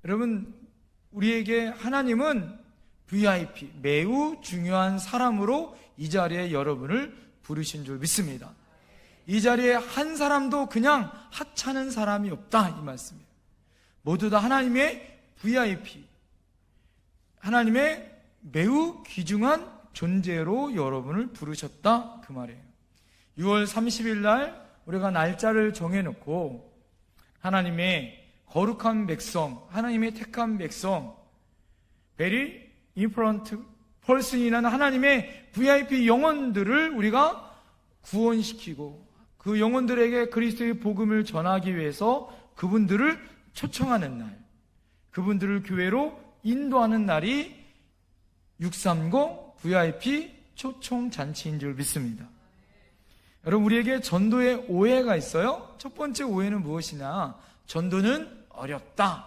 여러분, 우리에게 하나님은 VIP, 매우 중요한 사람으로 이 자리에 여러분을 부르신 줄 믿습니다. 이 자리에 한 사람도 그냥 하찮은 사람이 없다, 이 말씀이에요. 모두 다 하나님의 VIP, 하나님의 매우 귀중한 존재로 여러분을 부르셨다, 그 말이에요. 6월 30일 날 우리가 날짜를 정해놓고 하나님의 거룩한 백성, 하나님의 택한 백성, very important person이라는 하나님의 VIP 영혼들을 우리가 구원시키고 그 영혼들에게 그리스도의 복음을 전하기 위해서 그분들을 초청하는 날, 그분들을 교회로 인도하는 날이 630 VIP 초청 잔치인 줄 믿습니다. 여러분, 우리에게 전도의 오해가 있어요. 첫 번째 오해는 무엇이냐? 전도는 어렵다,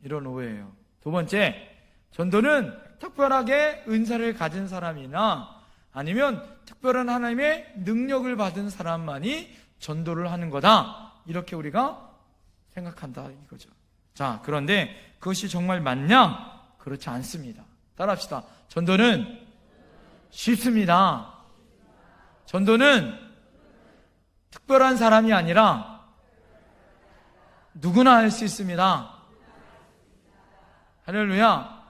이런 오해예요. 두 번째, 전도는 특별하게 은사를 가진 사람이나 아니면 특별한 하나님의 능력을 받은 사람만이 전도를 하는 거다, 이렇게 우리가 생각한다, 이거죠. 자, 그런데 그것이 정말 맞냐? 그렇지 않습니다. 따라합시다. 전도는 쉽습니다. 전도는 특별한 사람이 아니라 누구나 할 수 있습니다. 할렐루야.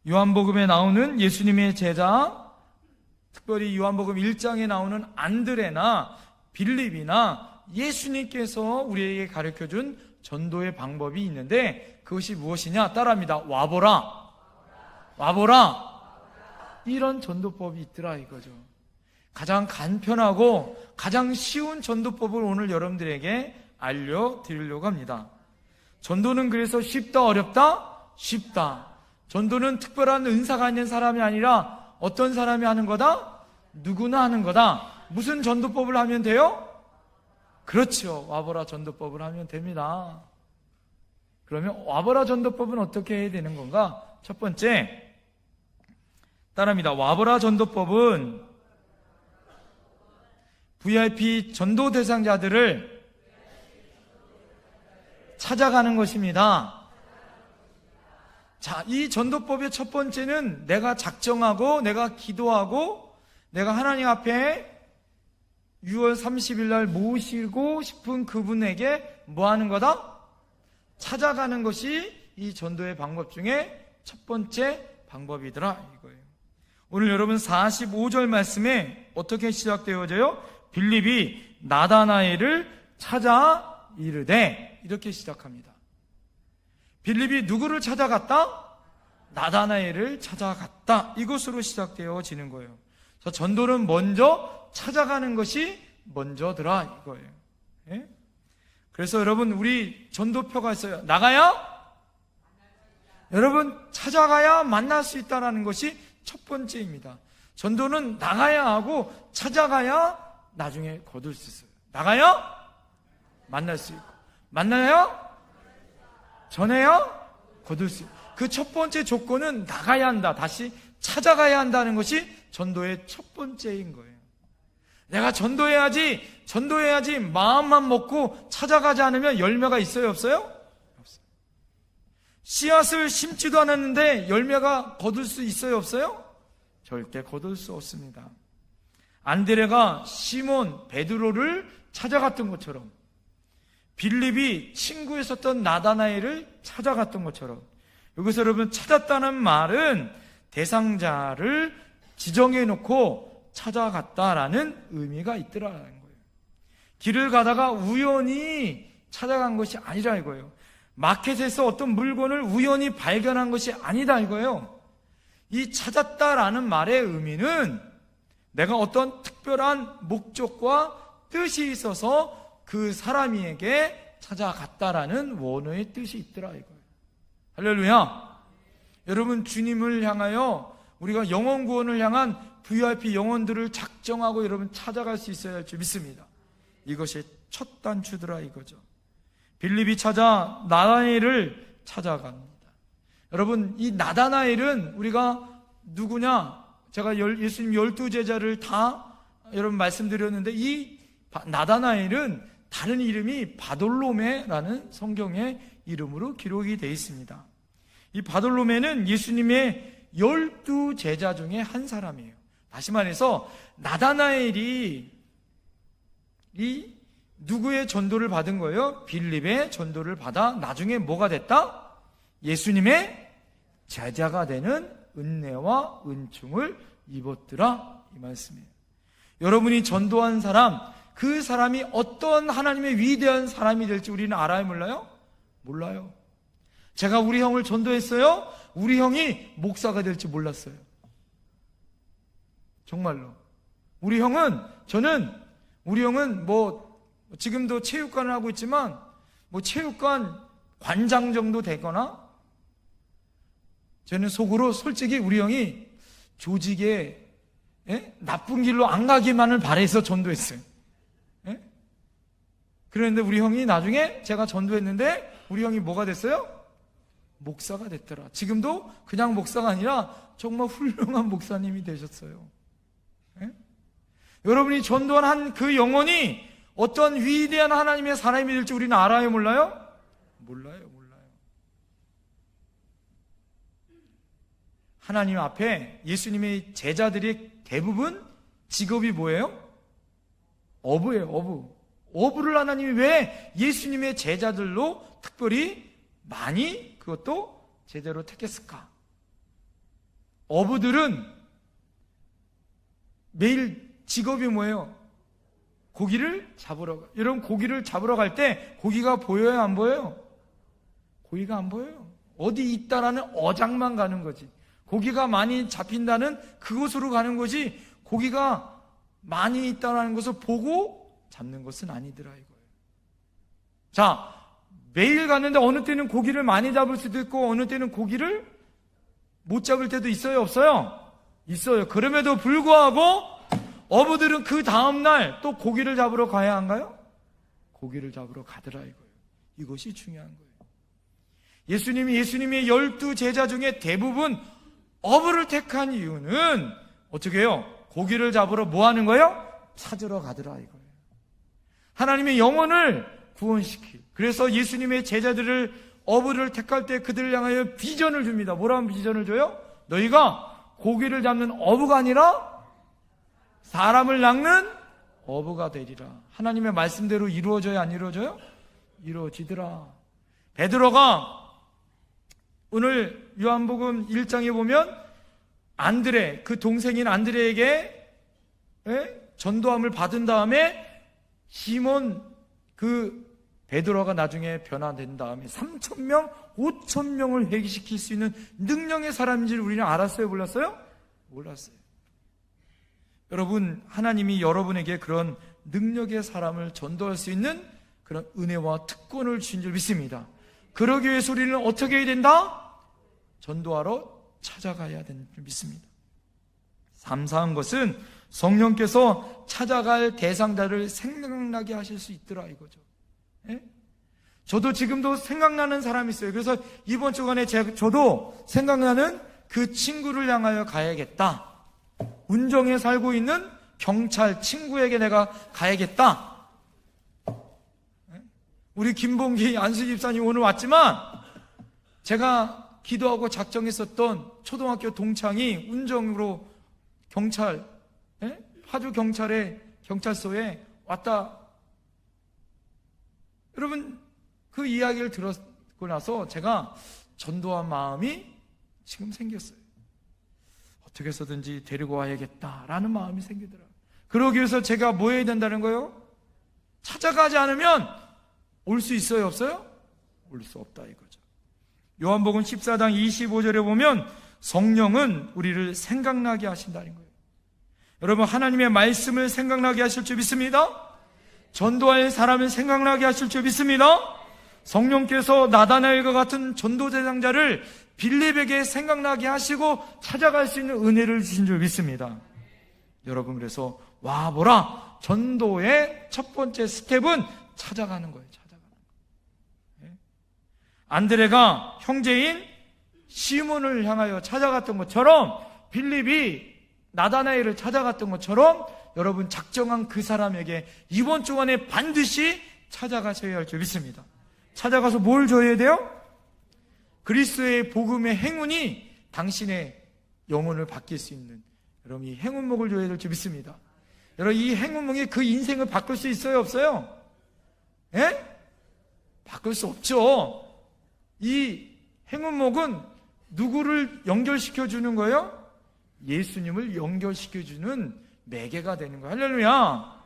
요한복음에 나오는 예수님의 제자, 특별히 요한복음 1장에 나오는 안드레나 빌립이나 예수님께서 우리에게 가르쳐준 전도의 방법이 있는데 그것이 무엇이냐? 따라합니다. 와보라. 와보라. 이런 전도법이 있더라, 이거죠. 가장 간편하고 가장 쉬운 전도법을 오늘 여러분들에게 알려드리려고 합니다. 전도는 그래서 쉽다, 어렵다? 쉽다. 전도는 특별한 은사가 있는 사람이 아니라 어떤 사람이 하는 거다? 누구나 하는 거다. 무슨 전도법을 하면 돼요? 그렇죠. 와보라 전도법을 하면 됩니다. 그러면 와보라 전도법은 어떻게 해야 되는 건가? 첫 번째, 따라합니다. 와보라 전도법은 VIP 전도 대상자들을 찾아가는 것입니다. 자, 이 전도법의 첫 번째는 내가 작정하고 내가 기도하고 내가 하나님 앞에 6월 30일 날 모시고 싶은 그분에게 뭐 하는 거다? 찾아가는 것이 이 전도의 방법 중에 첫 번째 방법이더라, 이거예요. 오늘 여러분 45절 말씀에 어떻게 시작되어져요? 빌립이 나다나엘을 찾아 이르되, 이렇게 시작합니다. 빌립이 누구를 찾아갔다? 나다나엘을 찾아갔다. 이것으로 시작되어지는 거예요. 그래서 전도는 먼저 찾아가는 것이 먼저더라, 이거예요. 예? 그래서 여러분, 우리 전도표가 있어요. 나가야? 여러분, 찾아가야 만날 수 있다는 것이 첫 번째입니다. 전도는 나가야 하고 찾아가야 나중에 거둘 수 있어요. 나가야 만날 수 있고, 만나야 전해야 거둘 수 있고. 그 첫 번째 조건은 나가야 한다, 다시 찾아가야 한다는 것이 전도의 첫 번째인 거예요. 내가 전도해야지 마음만 먹고 찾아가지 않으면 열매가 있어요, 없어요? 없어요. 씨앗을 심지도 않았는데 열매가 거둘 수 있어요, 없어요? 절대 거둘 수 없습니다. 안드레가 시몬 베드로를 찾아갔던 것처럼, 빌립이 친구였었던 나다나엘을 찾아갔던 것처럼, 여기서 여러분 찾았다는 말은 대상자를 지정해놓고 찾아갔다라는 의미가 있더라는 거예요. 길을 가다가 우연히 찾아간 것이 아니라 이거예요. 마켓에서 어떤 물건을 우연히 발견한 것이 아니다, 이거예요. 이 찾았다라는 말의 의미는 내가 어떤 특별한 목적과 뜻이 있어서 그 사람에게 찾아갔다라는 원어의 뜻이 있더라, 이거예요. 할렐루야. 여러분, 주님을 향하여 우리가 영혼 구원을 향한 VIP 영혼들을 작정하고 여러분 찾아갈 수 있어야 할 줄 믿습니다. 이것이 첫 단추더라, 이거죠. 빌립이 찾아 나다나엘을 찾아갑니다. 여러분, 이 나다나엘은 우리가 누구냐? 제가 예수님 12제자를 다 여러분 말씀드렸는데 이 나다나엘은 다른 이름이 바돌로메라는 성경의 이름으로 기록이 되어 있습니다. 이 바돌로메는 예수님의 12제자 중에 한 사람이에요. 다시 말해서 나다나엘이 누구의 전도를 받은 거예요? 빌립의 전도를 받아 나중에 뭐가 됐다? 예수님의 제자가 되는 은혜와 은총을 입었더라, 이 말씀이에요. 여러분이 전도한 사람, 그 사람이 어떤 하나님의 위대한 사람이 될지 우리는 알아요, 몰라요? 몰라요. 제가 우리 형을 전도했어요. 우리 형이 목사가 될지 몰랐어요. 정말로. 우리 형은 지금도 체육관을 하고 있지만 체육관 관장 정도 되거나, 저는 속으로 솔직히 우리 형이 조직에 나쁜 길로 안 가기만을 바래서 전도했어요. 그런데 우리 형이 나중에 제가 전도했는데 우리 형이 뭐가 됐어요? 목사가 됐더라. 지금도 그냥 목사가 아니라 정말 훌륭한 목사님이 되셨어요. 여러분이 전도한 한 그 영혼이 어떤 위대한 하나님의 사람이 될지 우리는 알아요, 몰라요? 몰라요. 하나님 앞에 예수님의 제자들이 대부분 직업이 뭐예요? 어부예요, 어부. 어부를 하나님이 왜 예수님의 제자들로 특별히 많이 그것도 제대로 택했을까? 어부들은 매일 직업이 뭐예요? 고기를 잡으러 가. 여러분, 고기를 잡으러 갈 때 고기가 보여요, 안 보여요? 고기가 안 보여요. 어디 있다라는 어장만 가는 거지. 고기가 많이 잡힌다는 그곳으로 가는 거지, 고기가 많이 있다는 것을 보고 잡는 것은 아니더라, 이거예요. 자, 매일 갔는데 어느 때는 고기를 많이 잡을 수도 있고 어느 때는 고기를 못 잡을 때도 있어요, 없어요? 있어요. 그럼에도 불구하고 어부들은 그 다음날 또 고기를 잡으러 가야 한가요? 고기를 잡으러 가더라, 이거예요. 이것이 중요한 거예요. 예수님의 12제자 중에 대부분 어부를 택한 이유는 어떻게 해요? 고기를 잡으러 뭐 하는 거예요? 찾으러 가더라, 이거예요. 하나님의 영혼을 구원시킬. 그래서 예수님의 제자들을, 어부를 택할 때 그들을 향하여 비전을 줍니다. 뭐라는 비전을 줘요? 너희가 고기를 잡는 어부가 아니라 사람을 낚는 어부가 되리라. 하나님의 말씀대로 이루어져야 안 이루어져요? 이루어지더라. 베드로가 오늘 요한복음 1장에 보면 안드레, 그 동생인 안드레에게 전도함을 받은 다음에 시몬, 그 베드로가 나중에 변화된 다음에 3,000명, 5,000명을 회개시킬 수 있는 능력의 사람인지를 우리는 알았어요, 몰랐어요? 몰랐어요. 여러분, 하나님이 여러분에게 그런 능력의 사람을 전도할 수 있는 그런 은혜와 특권을 주신 줄 믿습니다. 그러기 위해서 우리는 어떻게 해야 된다? 전도하러 찾아가야 되는 줄 믿습니다. 감사한 것은 성령께서 찾아갈 대상자를 생각나게 하실 수 있더라, 이거죠. 저도 지금도 생각나는 사람이 있어요. 그래서 이번 주간에 저도 생각나는 그 친구를 향하여 가야겠다. 운정에 살고 있는 경찰 친구에게 내가 가야겠다. 우리 김봉기 안수 집사님 오늘 왔지만 제가 기도하고 작정했었던 초등학교 동창이 운정으로 경찰, 파주 경찰의 경찰서에 왔다. 여러분, 그 이야기를 들었고 나서 제가 전도한 마음이 지금 생겼어요. 어떻게 해서든지 데리고 와야겠다라는 마음이 생기더라고요. 그러기 위해서 제가 뭐 해야 된다는 거예요? 찾아가지 않으면 올 수 있어요, 없어요? 올 수 없다, 이거죠. 요한복음 14장 25절에 보면 성령은 우리를 생각나게 하신다는 거예요. 여러분, 하나님의 말씀을 생각나게 하실 줄 믿습니다. 전도할 사람을 생각나게 하실 줄 믿습니다. 성령께서 나다나엘과 같은 전도 대상자를 빌립에게 생각나게 하시고 찾아갈 수 있는 은혜를 주신 줄 믿습니다. 여러분, 그래서 와보라, 전도의 첫 번째 스텝은 찾아가는 거예요. 안드레가 형제인 시몬을 향하여 찾아갔던 것처럼, 빌립이 나다나엘을 찾아갔던 것처럼, 여러분 작정한 그 사람에게 이번 주간에 반드시 찾아가셔야 할 줄 믿습니다. 찾아가서 뭘 줘야 돼요? 그리스도의 복음의 행운이 당신의 영혼을 바뀔 수 있는, 여러분 이 행운목을 줘야 될 줄 믿습니다. 여러분 이 행운목이 그 인생을 바꿀 수 있어요, 없어요? 예? 바꿀 수 없죠. 이 행운목은 누구를 연결시켜 주는 거예요? 예수님을 연결시켜 주는 매개가 되는 거예요. 할렐루야.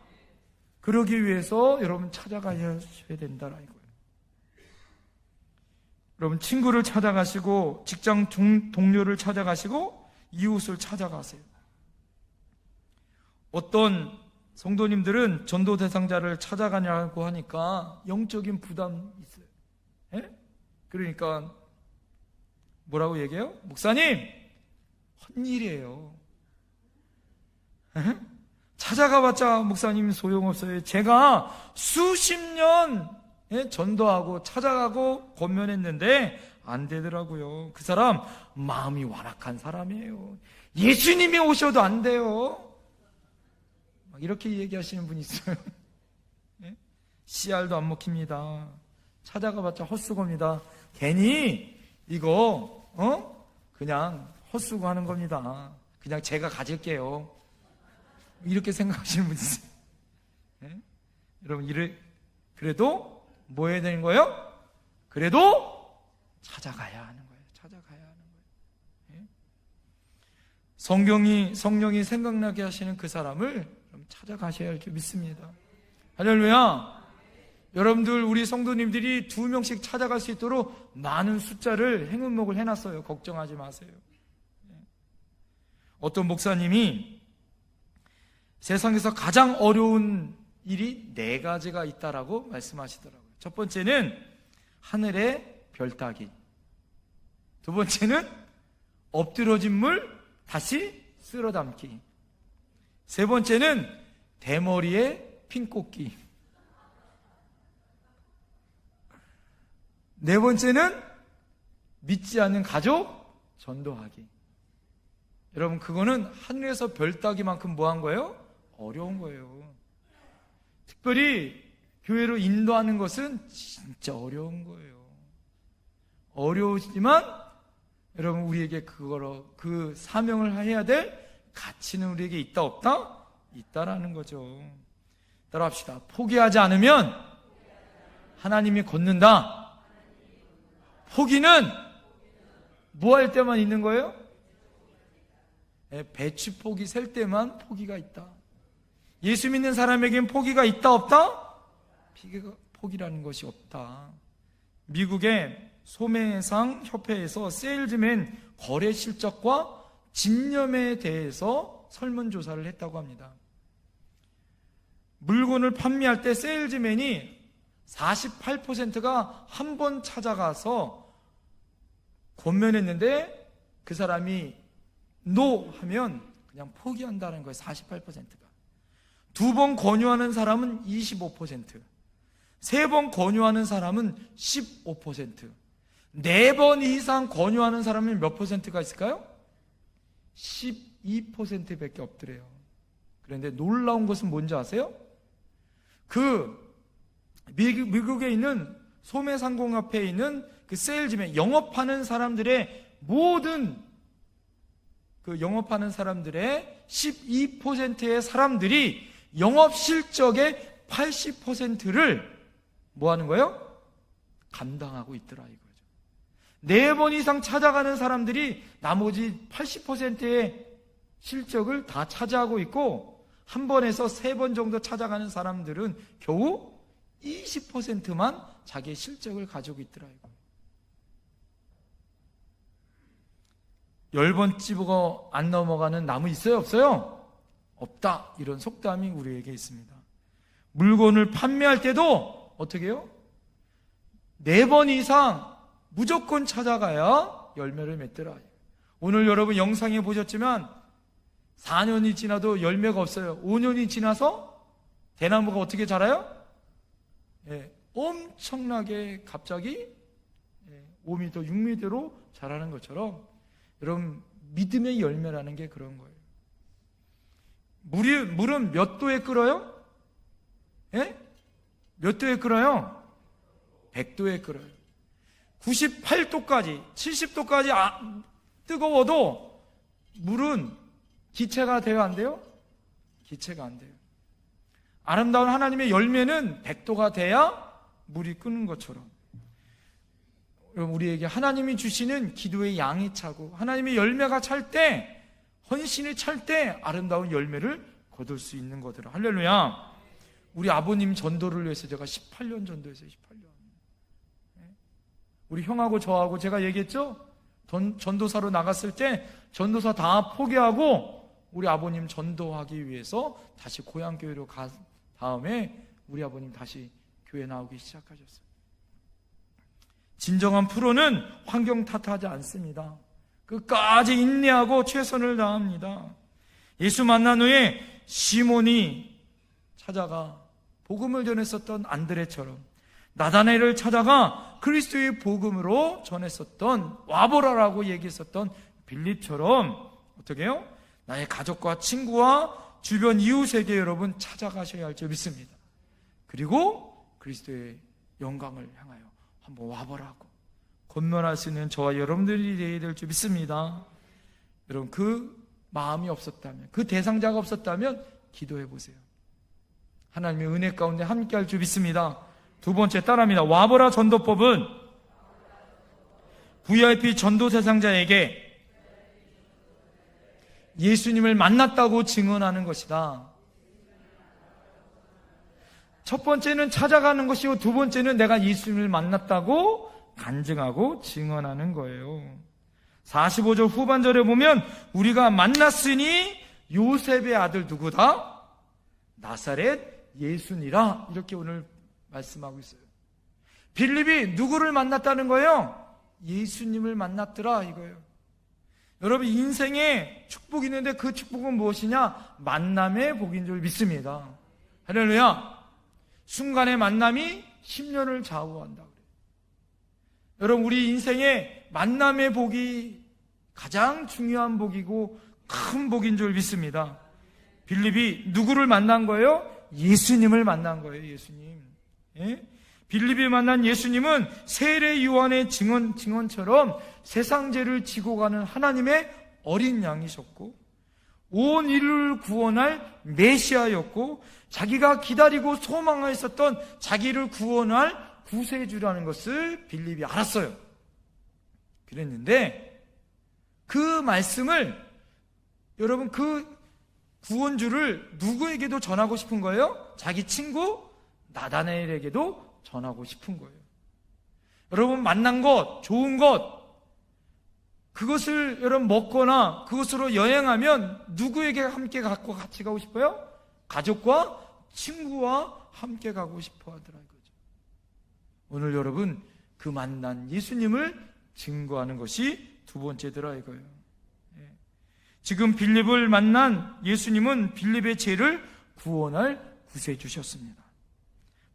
그러기 위해서 여러분 찾아가셔야 된다라는 거예요. 여러분 친구를 찾아가시고, 직장 동료를 찾아가시고, 이웃을 찾아가세요. 어떤 성도님들은 전도 대상자를 찾아가냐고 하니까 영적인 부담이 있어요. 예? 그러니까 뭐라고 얘기해요? 목사님, 헛일이에요. 예? 찾아가봤자 목사님 소용없어요. 제가 수십 년 전도하고 찾아가고 권면했는데 안 되더라고요. 그 사람 마음이 완악한 사람이에요. 예수님이 오셔도 안 돼요. 막 이렇게 얘기하시는 분이 있어요. 씨알도 안 먹힙니다. 찾아가봤자 헛수고입니다. 괜히 이거 그냥 헛수고 하는 겁니다. 그냥 제가 가질게요. 이렇게 생각하시는 분이 있어요. 여러분 그래도 뭐 해야 되는 거예요? 그래도 찾아가야 하는 거예요. 찾아가야 하는 거예요. 성령이 생각나게 하시는 그 사람을 찾아가셔야 할 줄 믿습니다. 할렐루야. 여러분들 우리 성도님들이 2명씩 찾아갈 수 있도록 많은 숫자를 행운목을 해놨어요. 걱정하지 마세요. 어떤 목사님이 세상에서 가장 어려운 일이 4가지가 있다라고 말씀하시더라고요. 첫 번째는 하늘에 별 따기, 두 번째는 엎드러진 물 다시 쓸어 담기, 세 번째는 대머리에 핀 꽂기, 네 번째는 믿지 않는 가족 전도하기. 여러분 그거는 하늘에서 별 따기만큼 뭐한 거예요? 어려운 거예요. 특별히 교회로 인도하는 것은 진짜 어려운 거예요. 어려우시지만 여러분 우리에게 그 사명을 해야 될 가치는 우리에게 있다 없다? 있다라는 거죠. 따라합시다. 포기하지 않으면 하나님이 걷는다. 포기는 뭐 할 때만 있는 거예요? 배추 포기 셀 때만 포기가 있다. 예수 믿는 사람에겐 포기가 있다 없다? 포기라는 것이 없다. 미국의 소매상 협회에서 세일즈맨 거래 실적과 집념에 대해서 설문조사를 했다고 합니다. 물건을 판매할 때 세일즈맨이 48%가 한 번 찾아가서 권면했는데 그 사람이 노 하면 그냥 포기한다는 거예요. 48%가. 2번 권유하는 사람은 25%, 3번 권유하는 사람은 15%, 4번 이상 권유하는 사람은 몇 퍼센트가 있을까요? 12%밖에 없더래요. 그런데 놀라운 것은 뭔지 아세요? 미국에 있는 소매상공협회에 있는 그 세일즈맨, 영업하는 사람들의 모든 영업하는 사람들의 12%의 사람들이 영업 실적의 80%를 뭐 하는 거예요? 감당하고 있더라 이거죠. 4번 이상 찾아가는 사람들이 나머지 80%의 실적을 다 차지하고 있고, 한 번에서 3번 정도 찾아가는 사람들은 겨우 20%만 자기의 실적을 가지고 있더라 이거예요. 10번 집어 안 넘어가는 나무 있어요? 없어요? 없다. 이런 속담이 우리에게 있습니다. 물건을 판매할 때도 어떻게 해요? 4번 이상 무조건 찾아가야 열매를 맺더라. 오늘 여러분 영상에 보셨지만 4년이 지나도 열매가 없어요. 5년이 지나서 대나무가 어떻게 자라요? 엄청나게 갑자기 5m, 6m로 자라는 것처럼 여러분 믿음의 열매라는 게 그런 거예요. 물은 몇 도에 끓어요? 몇 도에 끓어요? 100도에 끓어요. 98도까지, 70도까지 뜨거워도 물은 기체가 돼요, 안 돼요? 기체가 안 돼요. 아름다운 하나님의 열매는 100도가 돼야 물이 끓는 것처럼, 여러분, 우리에게 하나님이 주시는 기도의 양이 차고 하나님의 열매가 찰 때, 헌신이 찰 때 아름다운 열매를 거둘 수 있는 거더라. 할렐루야. 우리 아버님 전도를 위해서 제가 18년 전도했어요. 18년. 우리 형하고 저하고 제가 얘기했죠? 전도사로 나갔을 때 전도사 다 포기하고 우리 아버님 전도하기 위해서 다시 고향교회로 간 다음에 우리 아버님 다시 교회 나오기 시작하셨어요. 진정한 프로는 환경 탓하지 않습니다. 끝까지 인내하고 최선을 다합니다. 예수 만난 후에 시몬이 찾아가 복음을 전했었던 안드레처럼, 나다나엘을 찾아가 그리스도의 복음으로 전했었던, 와보라라고 얘기했었던 빌립처럼 어떻게 해요? 나의 가족과 친구와 주변 이웃에게 여러분 찾아가셔야 할 줄 믿습니다. 그리고 그리스도의 영광을 향하여 한번 와보라고 권면할 수 있는 저와 여러분들이 되어야 될 줄 믿습니다. 여러분, 그 마음이 없었다면, 그 대상자가 없었다면 기도해 보세요. 하나님의 은혜 가운데 함께 할 줄 믿습니다. 두 번째, 따라합니다. 와보라 전도법은 VIP 전도 대상자에게 예수님을 만났다고 증언하는 것이다. 첫 번째는 찾아가는 것이고, 두 번째는 내가 예수님을 만났다고 간증하고 증언하는 거예요. 45절 후반절에 보면 우리가 만났으니 요셉의 아들 누구다? 나사렛 예수니라, 이렇게 오늘 말씀하고 있어요. 빌립이 누구를 만났다는 거예요? 예수님을 만났더라, 이거예요. 여러분, 인생에 축복이 있는데 그 축복은 무엇이냐? 만남의 복인 줄 믿습니다. 할렐루야. 순간의 만남이 10년을 좌우한다 그래요. 여러분, 우리 인생에 만남의 복이 가장 중요한 복이고 큰 복인 줄 믿습니다. 빌립이 누구를 만난 거예요? 예수님을 만난 거예요. 예수님. 예? 빌립이 만난 예수님은 세례 요한의 증언처럼 세상 죄를 지고 가는 하나님의 어린 양이셨고, 온 인류를 구원할 메시아였고, 자기가 기다리고 소망하였었던 자기를 구원할 구세주라는 것을 빌립이 알았어요. 그랬는데 그 말씀을, 여러분, 그 구원주를 누구에게도 전하고 싶은 거예요? 자기 친구 나다나엘에게도 전하고 싶은 거예요. 여러분, 만난 것, 좋은 것, 그것을 여러분 먹거나 그것으로 여행하면 누구에게 함께 갖고 같이 가고 싶어요? 가족과 친구와 함께 가고 싶어 하더라 이거죠. 오늘 여러분, 그 만난 예수님을 증거하는 것이 두 번째더라 이거예요. 지금 빌립을 만난 예수님은 빌립의 죄를 구원할 구세주셨습니다.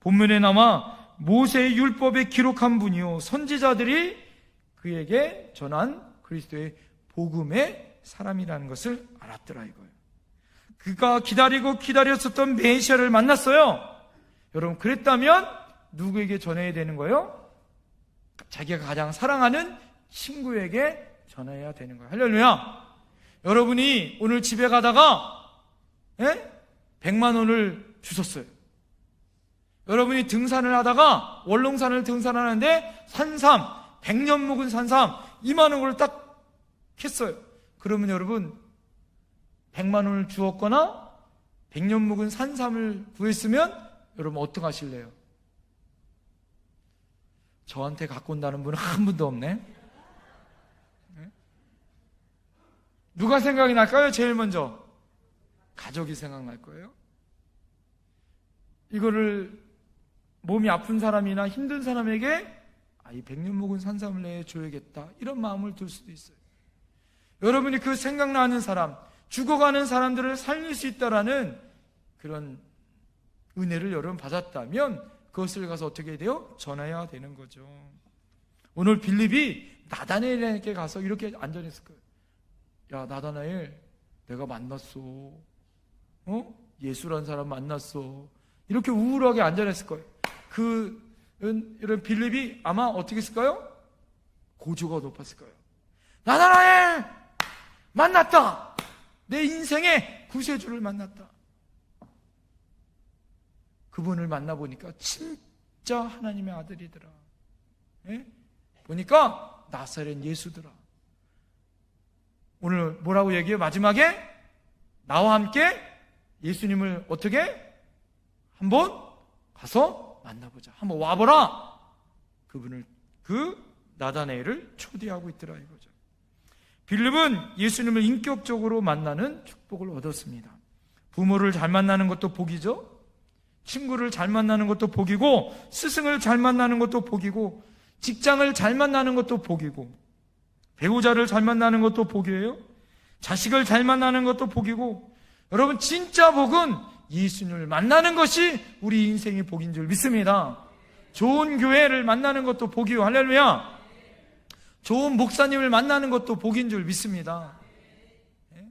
본문에 나와 모세의 율법에 기록한 분이요 선지자들이 그에게 전한 그리스도의 복음의 사람이라는 것을 알았더라 이거예요. 그가 기다리고 기다렸었던 메시아를 만났어요. 여러분, 그랬다면 누구에게 전해야 되는 거예요? 자기가 가장 사랑하는 친구에게 전해야 되는 거예요. 할렐루야. 여러분이 오늘 집에 가다가 100만 원을 주셨어요. 여러분이 등산을 하다가 월롱산을 등산하는데 산삼, 100년 묵은 산삼 2만 원을 딱 했어요. 그러면 여러분 100만 원을 주었거나 100년 묵은 산삼을 구했으면 여러분 어떻게 하실래요? 저한테 갖고 온다는 분은 한 분도 없네. 누가 생각이 날까요? 제일 먼저 가족이 생각날 거예요. 이거를 몸이 아픈 사람이나 힘든 사람에게 이 100년 묵은 산삼을 내줘야겠다, 이런 마음을 들 수도 있어요. 여러분이 그 생각나는 사람, 죽어가는 사람들을 살릴 수 있다라는 그런 은혜를 여러분 받았다면 그것을 가서 어떻게 돼요? 전해야 되는 거죠. 오늘 빌립이 나다나엘에게 가서 이렇게 안전했을 거예요. 야, 나다나엘, 내가 만났어. 예수란 사람 만났어. 이렇게 우울하게 안전했을 거예요. 이런 빌립이 아마 어떻게 했을까요? 고조가 높았을 거예요. 나다나엘 만났다. 내 인생의 구세주를 만났다. 그분을 만나보니까 진짜 하나님의 아들이더라. 예? 보니까 나사렛 예수더라. 오늘 뭐라고 얘기해요? 마지막에 나와 함께 예수님을 어떻게? 한번 가서 만나보자. 한번 와보라. 그분을, 나다나엘을 초대하고 있더라 이거죠. 빌립은 예수님을 인격적으로 만나는 축복을 얻었습니다. 부모를 잘 만나는 것도 복이죠. 친구를 잘 만나는 것도 복이고, 스승을 잘 만나는 것도 복이고, 직장을 잘 만나는 것도 복이고, 배우자를 잘 만나는 것도 복이에요. 자식을 잘 만나는 것도 복이고, 여러분 진짜 복은 예수님을 만나는 것이 우리 인생의 복인 줄 믿습니다. 좋은 교회를 만나는 것도 복이요. 할렐루야. 좋은 목사님을 만나는 것도 복인 줄 믿습니다. 예?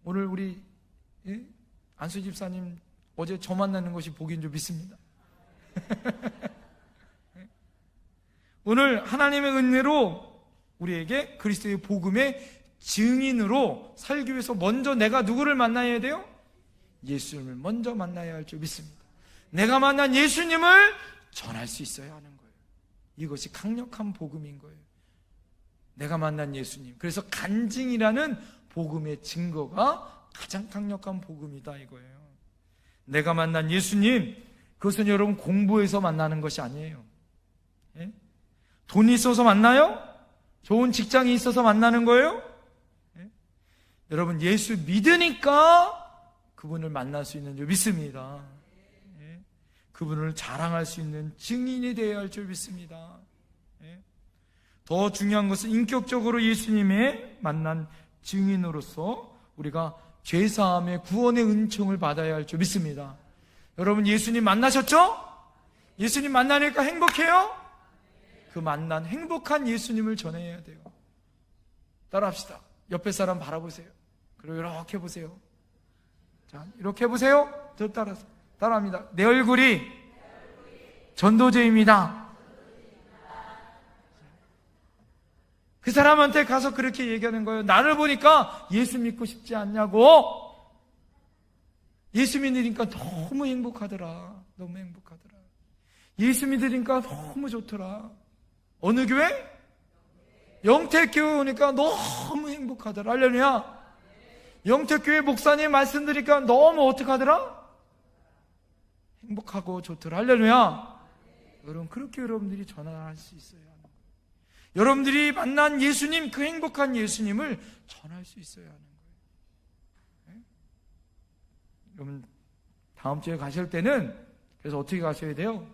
오늘 우리 안수 집사님 어제 저 만나는 것이 복인 줄 믿습니다. 오늘 하나님의 은혜로 우리에게 그리스도의 복음의 증인으로 살기 위해서 먼저 내가 누구를 만나야 돼요? 예수님을 먼저 만나야 할 줄 믿습니다. 내가 만난 예수님을 전할 수 있어야 하는 거예요. 이것이 강력한 복음인 거예요. 내가 만난 예수님. 그래서 간증이라는 복음의 증거가 가장 강력한 복음이다 이거예요. 내가 만난 예수님, 그것은 여러분 공부해서 만나는 것이 아니에요. 예? 돈이 있어서 만나요? 좋은 직장이 있어서 만나는 거예요? 예? 여러분 예수 믿으니까 그분을 만날 수 있는 줄 믿습니다. 예? 그분을 자랑할 수 있는 증인이 되어야 할 줄 믿습니다. 예? 더 중요한 것은 인격적으로 예수님의 만난 증인으로서 우리가 죄사함의 구원의 은총을 받아야 할 줄 믿습니다. 여러분 예수님 만나셨죠? 예수님 만나니까 행복해요? 그 만난 행복한 예수님을 전해야 돼요. 따라합시다. 옆에 사람 바라보세요. 그리고 이렇게 보세요. 자, 이렇게 보세요. 저 따라합니다. 내 얼굴이 전도제입니다. 그 사람한테 가서 그렇게 얘기하는 거예요. 나를 보니까 예수 믿고 싶지 않냐고. 예수 믿으니까 너무 행복하더라. 너무 행복하더라. 예수 믿으니까 너무 좋더라. 어느 교회? 영택교회 오니까 너무 행복하더라. 할렐루야. 영택교회 목사님 말씀 드리니까 너무 어떡하더라? 행복하고 좋더라. 할렐루야. 여러분 그렇게 여러분들이 전할 수 있어야 하는 거예요. 여러분들이 만난 예수님, 그 행복한 예수님을 전할 수 있어야 하는 거예요. 네? 여러분 다음 주에 가실 때는 그래서 어떻게 가셔야 돼요?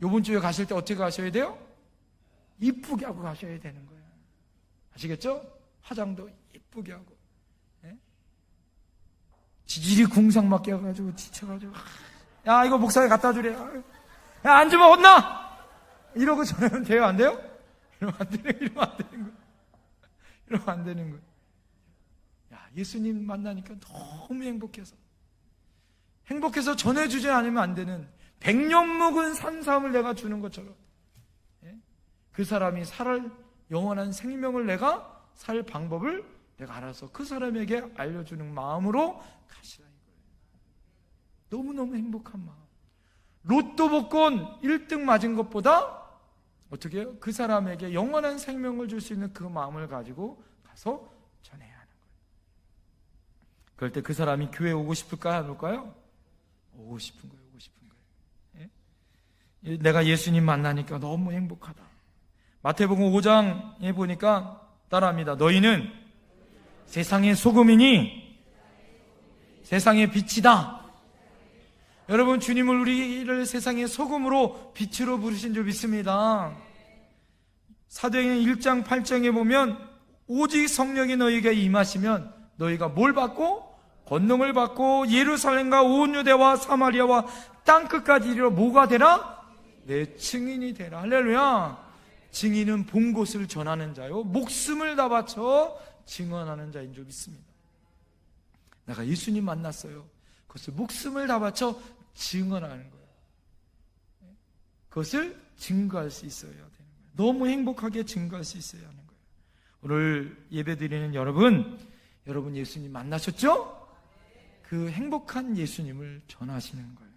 이번 주에 가실 때 어떻게 가셔야 돼요? 이쁘게 하고 가셔야 되는 거예요. 아시겠죠? 화장도 이쁘게 하고. 네? 지질이 궁상맞게 해가지고 지쳐가지고 야 이거 목사에 갖다 주래. 야 앉으면 혼나. 이러고 전하면 돼요? 안 돼요? 이러면 안 되는 거예요. 이러면 안 되는 거예요. 야 예수님 만나니까 너무 행복해서 전해주지 않으면 안 되는, 100년 묵은 산삼을 내가 주는 것처럼 그 사람이 살 영원한 생명을 내가 살 방법을 내가 알아서 그 사람에게 알려주는 마음으로 가시라 이거예요. 너무너무 행복한 마음. 로또 복권 1등 맞은 것보다 어떻게 해요? 그 사람에게 영원한 생명을 줄 수 있는 그 마음을 가지고 가서 전해야 하는 거예요. 그럴 때 그 사람이 교회에 오고 싶을까요? 안 올까요? 오고 싶은 거예요. 오고 싶은 거예요. 예? 내가 예수님 만나니까 너무 행복하다. 마태복음 5장에 보니까 따라합니다. 너희는 세상의 소금이니 세상의 빛이다. 여러분 주님을 우리를 세상의 소금으로 빛으로 부르신 줄 믿습니다. 사도행전 1장 8장에 보면 오직 성령이 너희에게 임하시면 너희가 뭘 받고? 권능을 받고 예루살렘과 온 유대와 사마리아와 땅끝까지 이르러 뭐가 되라? 내 증인이 되라. 할렐루야. 증인은 본 곳을 전하는 자요 목숨을 다 바쳐 증언하는 자인 줄 믿습니다. 내가 예수님 만났어요. 그것을 목숨을 다 바쳐 증언하는 거예요. 그것을 증거할 수 있어야 되는 거예요. 너무 행복하게 증거할 수 있어야 하는 거예요. 오늘 예배드리는 여러분 예수님 만나셨죠? 그 행복한 예수님을 전하시는 거예요.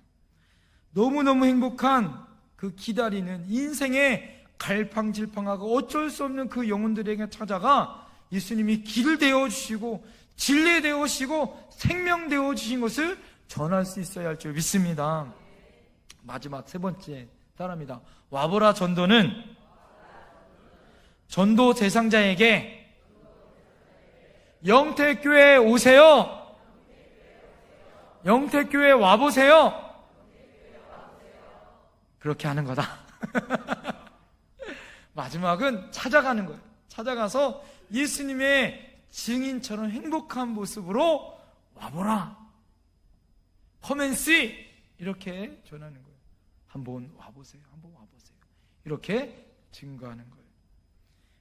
너무너무 행복한 그 기다리는 인생의 갈팡질팡하고 어쩔 수 없는 그 영혼들에게 찾아가 예수님이 길 되어주시고 진리 되어주시고 생명 되어주신 것을 전할 수 있어야 할 줄 믿습니다. 마지막 세 번째 따라합니다. 와보라 전도는 전도 대상자에게 영택교회에 오세요. 영택교회에 와보세요. 그렇게 하는 거다. 마지막은 찾아가는 거예요. 찾아가서 예수님의 증인처럼 행복한 모습으로 와보라. Come and see. 이렇게 전하는 거예요. 한번 와보세요. 한번 와보세요. 이렇게 증거하는 거예요.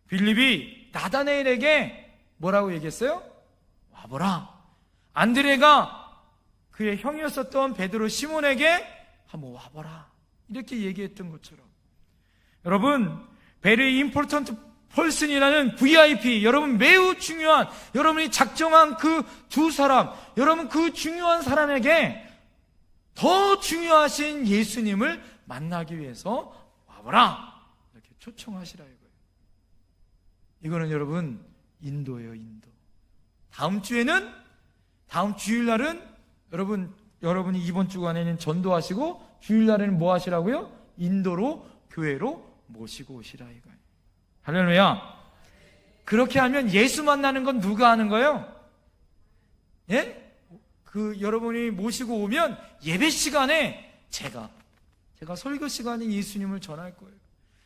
빌립이 나다나엘에게 뭐라고 얘기했어요? 와보라. 안드레가 그의 형이었었던 베드로 시몬에게 한번 와보라. 이렇게 얘기했던 것처럼 여러분, very important person이라는 VIP, 여러분 매우 중요한, 여러분이 작정한 그 두 사람, 여러분 그 중요한 사람에게 더 중요하신 예수님을 만나기 위해서 와보라. 이렇게 초청하시라 이거예요. 이거는 여러분 인도예요, 인도. 다음 주일날은 여러분이 이번 주간에는 전도하시고 주일날에는 뭐 하시라고요? 인도로 교회로 모시고 오시라 이거예요. 할렐루야. 그렇게 하면 예수 만나는 건 누가 하는 거예요? 예? 여러분이 모시고 오면 예배 시간에 제가 설교 시간에 예수님을 전할 거예요.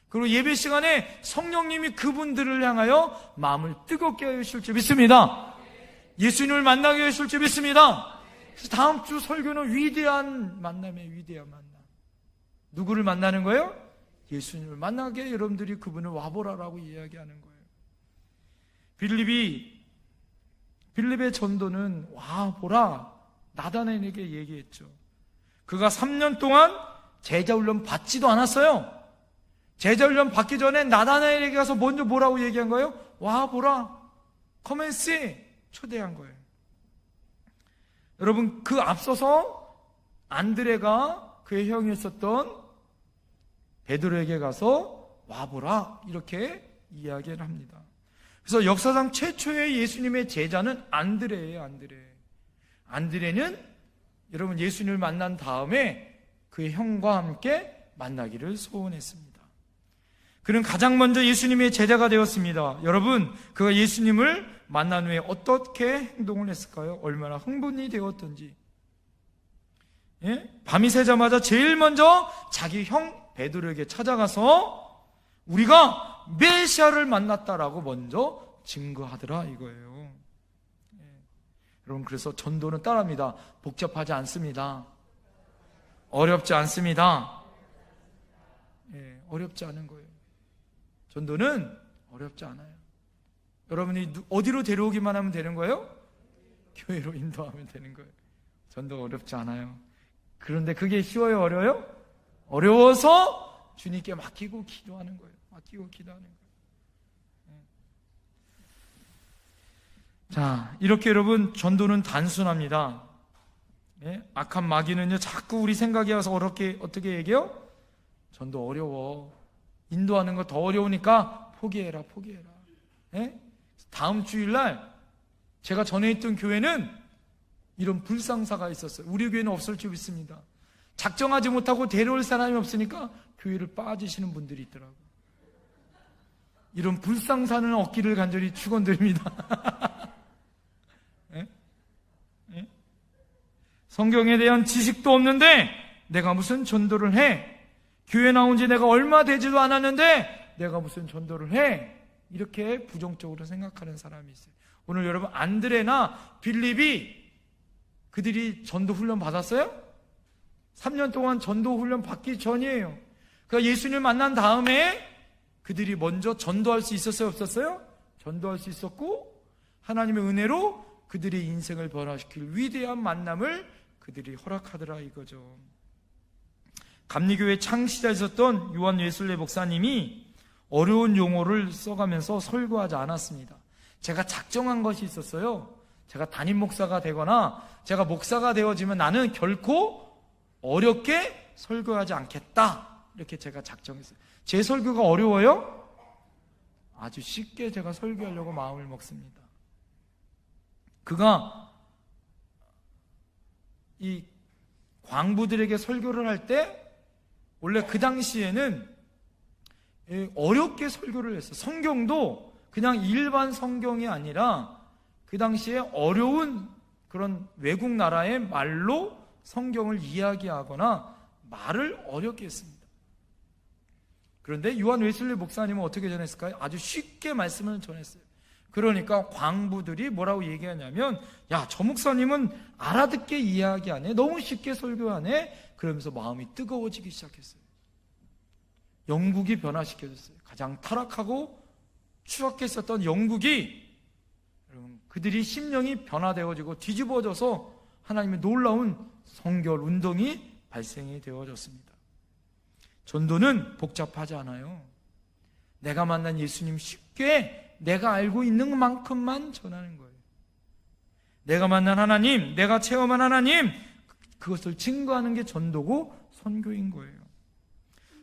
그리고 예배 시간에 성령님이 그분들을 향하여 마음을 뜨겁게 하실 줄 믿습니다. 예수님을 만나게 하실 줄 믿습니다. 그래서 다음 주 설교는 위대한 만남이에요. 위대한 만남. 누구를 만나는 거예요? 예수님을 만나게 여러분들이 그분을 와보라라고 이야기하는 거예요. 빌립의 전도는 와보라 나다나엘에게 얘기했죠. 그가 3년 동안 제자훈련 받지도 않았어요. 제자훈련 받기 전에 나다나엘에게 가서 먼저 뭐라고 얘기한 거예요? 와보라, come and see, 초대한 거예요. 여러분, 그 앞서서 안드레가 그의 형이었었던 베드로에게 가서 와보라 이렇게 이야기를 합니다. 그래서 역사상 최초의 예수님의 제자는 안드레예요. 안드레는 여러분 예수님을 만난 다음에 그의 형과 함께 만나기를 소원했습니다. 그는 가장 먼저 예수님의 제자가 되었습니다. 여러분, 그가 예수님을 만난 후에 어떻게 행동을 했을까요? 얼마나 흥분이 되었던지. 예? 밤이 새자마자 제일 먼저 자기 형 베드로에게 찾아가서 우리가 메시아를 만났다라고 먼저 증거하더라 이거예요. 예. 여러분, 그래서 전도는 따라합니다. 복잡하지 않습니다. 어렵지 않습니다. 예, 어렵지 않은 거예요. 전도는 어렵지 않아요. 여러분이 어디로 데려오기만 하면 되는 거예요? 교회로 인도하면 되는 거예요. 전도가 어렵지 않아요. 그런데 그게 쉬워요? 어려워요? 어려워서 주님께 맡기고 기도하는 거예요. 맡기고 기도하는 거예요. 자, 이렇게 여러분 전도는 단순합니다. 예? 악한 마귀는요 자꾸 우리 생각에 와서 어떻게 얘기해요? 전도 어려워. 인도하는 거 더 어려우니까 포기해라. 예? 다음 주일날 제가 전에 있던 교회는 이런 불상사가 있었어요. 우리 교회는 없을 줄 믿습니다. 작정하지 못하고 데려올 사람이 없으니까 교회를 빠지시는 분들이 있더라고요. 이런 불상사는 없기를 간절히 축원드립니다. 예? 예? 성경에 대한 지식도 없는데 내가 무슨 전도를 해? 교회 나온 지 내가 얼마 되지도 않았는데 내가 무슨 전도를 해? 이렇게 부정적으로 생각하는 사람이 있어요. 오늘 여러분 안드레나 빌립이 그들이 전도 훈련 받았어요? 3년 동안 전도 훈련 받기 전이에요. 그러니까 예수님을 만난 다음에 그들이 먼저 전도할 수 있었어요? 없었어요? 전도할 수 있었고 하나님의 은혜로 그들의 인생을 변화시킬 위대한 만남을 그들이 허락하더라 이거죠. 감리교회 창시자였었던 요한 웨슬리 목사님이 어려운 용어를 써가면서 설교하지 않았습니다. 제가 작정한 것이 있었어요. 제가 담임 목사가 되거나 제가 목사가 되어지면 나는 결코 어렵게 설교하지 않겠다, 이렇게 제가 작정했어요. 제 설교가 어려워요? 아주 쉽게 제가 설교하려고 마음을 먹습니다. 그가 이 광부들에게 설교를 할 때 원래 그 당시에는 어렵게 설교를 했어요. 성경도 그냥 일반 성경이 아니라 그 당시에 어려운 그런 외국 나라의 말로 성경을 이야기하거나 말을 어렵게 했습니다. 그런데 요한 웨슬리 목사님은 어떻게 전했을까요? 아주 쉽게 말씀을 전했어요. 그러니까 광부들이 뭐라고 얘기하냐면, 야, 저 목사님은 알아듣게 이야기하네, 너무 쉽게 설교하네, 그러면서 마음이 뜨거워지기 시작했어요. 영국이 변화시켜졌어요. 가장 타락하고 추악했었던 영국이, 여러분, 그들이 심령이 변화되어지고 뒤집어져서 하나님의 놀라운 성결 운동이 발생이 되어졌습니다. 전도는 복잡하지 않아요. 내가 만난 예수님 쉽게 내가 알고 있는 만큼만 전하는 거예요. 내가 만난 하나님, 내가 체험한 하나님, 그것을 증거하는 게 전도고 선교인 거예요.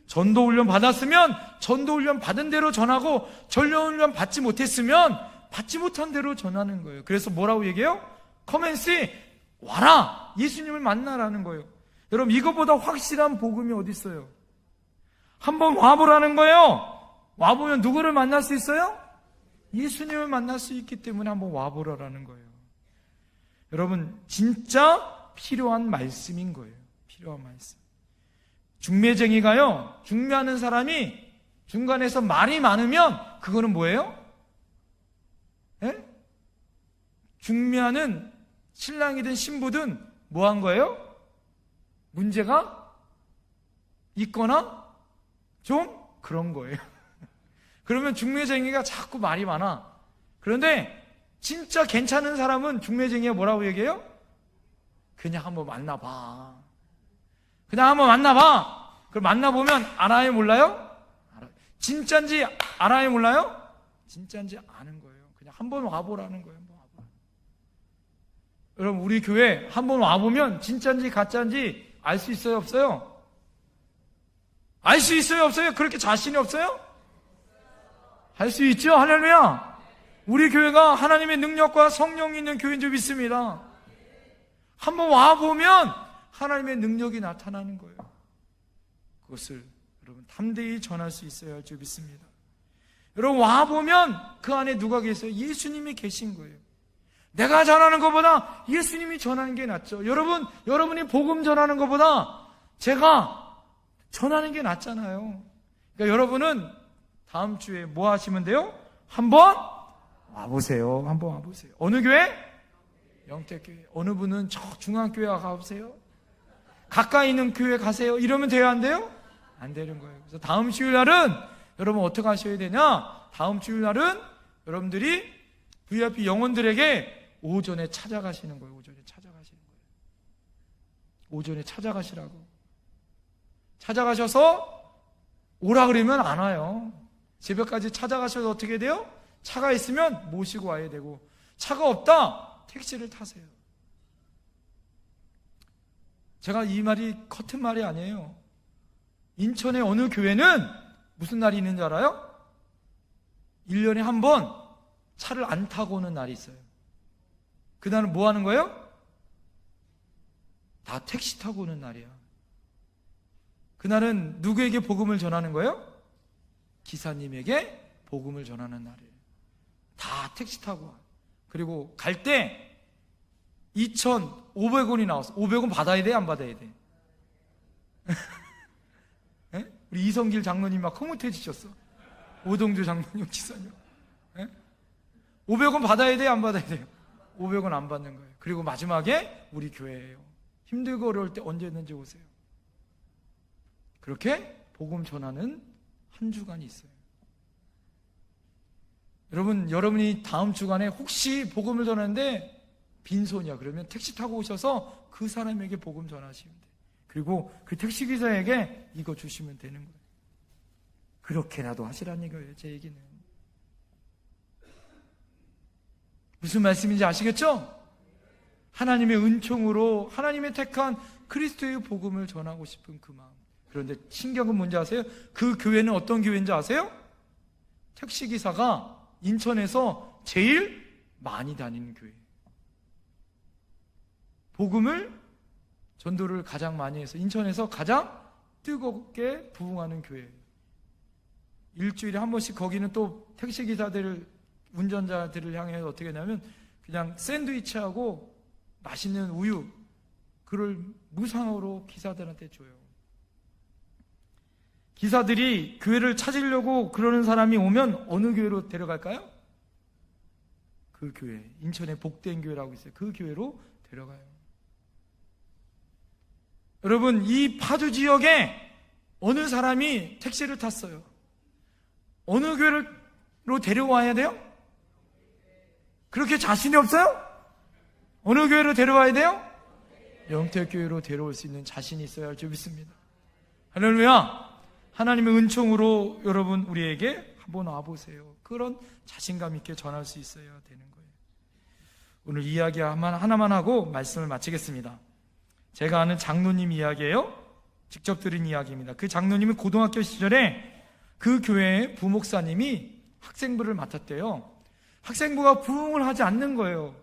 전도 훈련 받았으면 전도 훈련 받은 대로 전하고, 전도 훈련 받지 못했으면 받지 못한 대로 전하는 거예요. 그래서 뭐라고 얘기해요? 커맨시, 와라, 예수님을 만나라는 거예요. 여러분, 이것보다 확실한 복음이 어디 있어요? 한번 와보라는 거예요. 와보면 누구를 만날 수 있어요? 예수님을 만날 수 있기 때문에 한번 와보라라는 거예요. 여러분, 진짜 필요한 말씀인 거예요. 필요한 말씀. 중매쟁이가요, 중매하는 사람이 중간에서 말이 많으면 그거는 뭐예요? 예? 중매하는 신랑이든 신부든 뭐 한 거예요? 문제가 있거나 좀 그런 거예요. 그러면 중매쟁이가 자꾸 말이 많아. 그런데 진짜 괜찮은 사람은 중매쟁이가 뭐라고 얘기해요? 그냥 한번 만나봐. 그냥 한번 만나봐. 그럼 만나보면 알아요, 몰라요? 알아요. 진짜인지 알아요, 몰라요? 진짜인지 아는 거예요. 그냥 한번 와보라는 거예요. 한번 와보라. 여러분, 우리 교회 한번 와보면 진짜인지 가짜인지 알 수 있어요, 없어요? 알 수 있어요, 없어요? 그렇게 자신이 없어요? 할 수 있죠? 할렐루야! 우리 교회가 하나님의 능력과 성령이 있는 교회인 줄 믿습니다. 한번 와보면 하나님의 능력이 나타나는 거예요. 그것을 여러분 담대히 전할 수 있어야 할 줄 믿습니다. 여러분, 와보면 그 안에 누가 계세요? 예수님이 계신 거예요. 내가 전하는 것보다 예수님이 전하는 게 낫죠. 여러분이 복음 전하는 것보다 제가 전하는 게 낫잖아요. 그러니까 여러분은 다음 주에 뭐 하시면 돼요? 한번 와보세요. 한번 와보세요. 어느 교회? 영택교회. 어느 분은 저 중앙교회 가보세요. 가까이 있는 교회 가세요. 이러면 돼요, 안 돼요? 안 되는 거예요. 그래서 다음 주일날은 여러분 어떻게 하셔야 되냐? 다음 주일날은 여러분들이 VIP 영혼들에게 오전에 찾아가시는 거예요. 오전에 찾아가시는 거예요. 오전에 찾아가시라고. 찾아가셔서 오라 그러면 안 와요. 새벽까지 찾아가셔서 어떻게 돼요? 차가 있으면 모시고 와야 되고, 차가 없다, 택시를 타세요. 제가 이 말이 커튼 말이 아니에요. 인천의 어느 교회는 무슨 날이 있는 줄 알아요? 1년에 한 번 차를 안 타고 오는 날이 있어요. 그날은 뭐 하는 거예요? 다 택시 타고 오는 날이야. 그날은 누구에게 복음을 전하는 거예요? 기사님에게 복음을 전하는 날이에요. 다 택시 타고 와. 그리고 갈 때 2,500원이 나왔어. 500원 받아야 돼, 안 받아야 돼? 네? 우리 이성길 장로님 막 흐뭇해지셨어. 오동주 장로님, 기사님. 네? 500원 받아야 돼, 안 받아야 돼요? 500원 안 받는 거예요. 그리고 마지막에 우리 교회예요. 힘들고 어려울 때 언제든지 오세요. 그렇게 복음 전하는 한 주간이 있어요. 여러분이 다음 주간에 혹시 복음을 전하는데 빈손이야 그러면 택시 타고 오셔서 그 사람에게 복음 전하시면 돼요. 그리고 그 택시기사에게 이거 주시면 되는 거예요. 그렇게라도 하시라는 거예요. 제 얘기는 무슨 말씀인지 아시겠죠? 하나님의 은총으로 하나님의 택한 그리스도의 복음을 전하고 싶은 그 마음. 그런데 신경은 뭔지 아세요? 그 교회는 어떤 교회인지 아세요? 택시기사가 인천에서 제일 많이 다니는 교회. 복음을 전도를 가장 많이 해서 인천에서 가장 뜨겁게 부흥하는 교회. 일주일에 한 번씩 거기는 또 택시기사들을 운전자들을 향해서 어떻게 하냐면 그냥 샌드위치하고 맛있는 우유 그걸 무상으로 기사들한테 줘요. 기사들이 교회를 찾으려고 그러는 사람이 오면 어느 교회로 데려갈까요? 그 교회, 인천에 복된 교회라고 있어요. 그 교회로 데려가요. 여러분, 이 파주 지역에 어느 사람이 택시를 탔어요. 어느 교회로 데려와야 돼요? 그렇게 자신이 없어요? 어느 교회로 데려와야 돼요? 영택교회로 데려올 수 있는 자신이 있어야 할 줄 믿습니다. 할렐루야! 하나님의 은총으로 여러분 우리에게 한번 와보세요. 그런 자신감 있게 전할 수 있어야 되는 거예요. 오늘 이야기 하나만 하고 말씀을 마치겠습니다. 제가 아는 장로님 이야기예요. 직접 들은 이야기입니다. 그 장로님은 고등학교 시절에 그 교회의 부목사님이 학생부를 맡았대요. 학생부가 부흥을 하지 않는 거예요.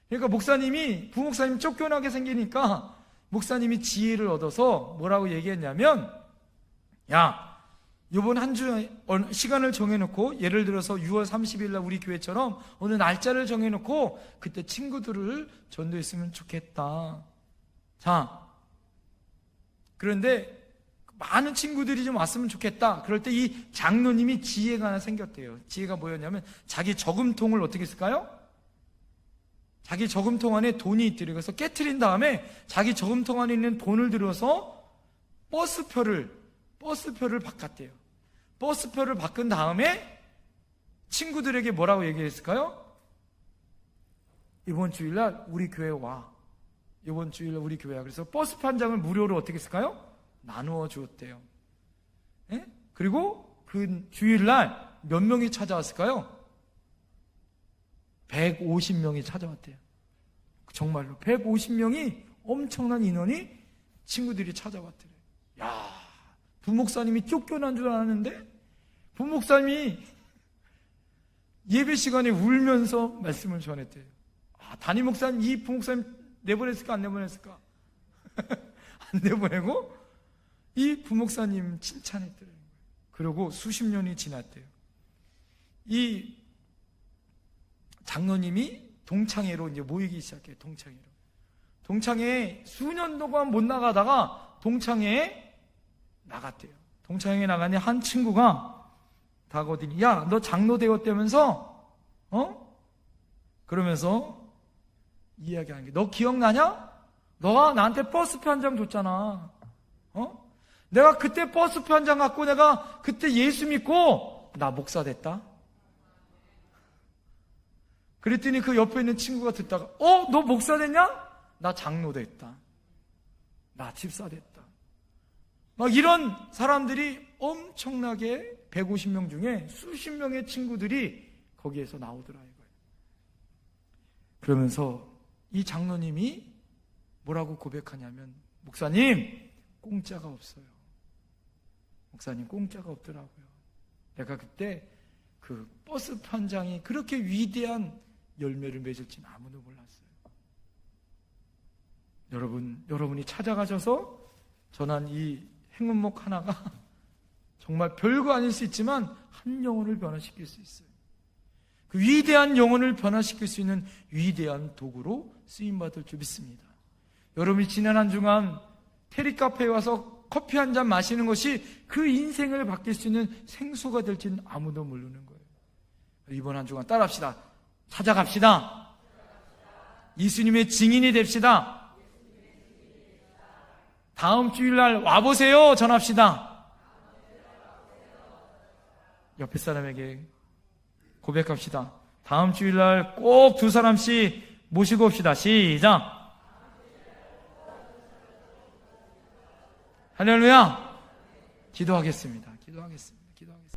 그러니까 부목사님이 쫓겨나게 생기니까 목사님이 지혜를 얻어서 뭐라고 얘기했냐면, 야, 이번 한 주 시간을 정해놓고, 예를 들어서 6월 30일 날 우리 교회처럼 어느 날짜를 정해놓고 그때 친구들을 전도했으면 좋겠다. 자, 그런데 많은 친구들이 좀 왔으면 좋겠다. 그럴 때 이 장로님이 지혜가 하나 생겼대요. 지혜가 뭐였냐면 자기 저금통을 어떻게 쓸까요? 자기 저금통 안에 돈이 있더래요. 그래서 깨트린 다음에 자기 저금통 안에 있는 돈을 들어서 버스표를 바꿨대요. 버스표를 바꾼 다음에 친구들에게 뭐라고 얘기했을까요? 이번 주일날 우리 교회 와. 이번 주일날 우리 교회 와. 그래서 버스표 한 장을 무료로 어떻게 했을까요? 나누어 주었대요. 예? 그리고 그 주일날 몇 명이 찾아왔을까요? 150명이 찾아왔대요. 정말로 150명이 엄청난 인원이 친구들이 찾아왔대요. 야, 부목사님이 쫓겨난 줄 알았는데 부목사님이 예배 시간에 울면서 말씀을 전했대요. 아, 담임 목사님, 이 부목사님 내보냈을까 안 내보냈을까? 안 내보내고 이 부목사님 칭찬했더래요. 그리고 수십 년이 지났대요. 이 장로님이 동창회로 이제 모이기 시작해요. 동창회에 수년 동안 못 나가다가 동창회에 나갔대요. 동창회에 나가니 한 친구가 다가오더니, 야, 너 장로 되었다면서? 그러면서 이야기하는 게, 너 기억나냐? 너가 나한테 버스표 한 장 줬잖아. 내가 그때 버스표 한 장 갖고 내가 그때 예수 믿고 나 목사 됐다. 그랬더니 그 옆에 있는 친구가 듣다가, 너 목사 됐냐? 나 장로 됐다. 나 집사 됐다. 막 이런 사람들이 엄청나게 150명 중에 수십 명의 친구들이 거기에서 나오더라 이거예요. 그러면서 이 장로님이 뭐라고 고백하냐면, 목사님, 공짜가 없어요. 목사님, 공짜가 없더라고요. 내가 그때 그 버스 한 장이 그렇게 위대한 열매를 맺을지는 아무도 몰랐어요. 여러분이 찾아가셔서 전한 이 행운목 하나가 정말 별거 아닐 수 있지만 한 영혼을 변화시킬 수 있어요. 그 위대한 영혼을 변화시킬 수 있는 위대한 도구로 쓰임받을 줄 믿습니다. 여러분이 지난 한 주간 테리카페에 와서 커피 한 잔 마시는 것이 그 인생을 바뀔 수 있는 생수가 될지는 아무도 모르는 거예요. 이번 한 주간 따라합시다. 찾아갑시다. 예수님의 증인이 됩시다. 다음 주일날 와보세요. 전합시다. 옆에 사람에게 고백합시다. 다음 주일날 꼭 2사람씩 모시고 옵시다. 시작. 할렐루야. 기도하겠습니다. 기도하겠습니다.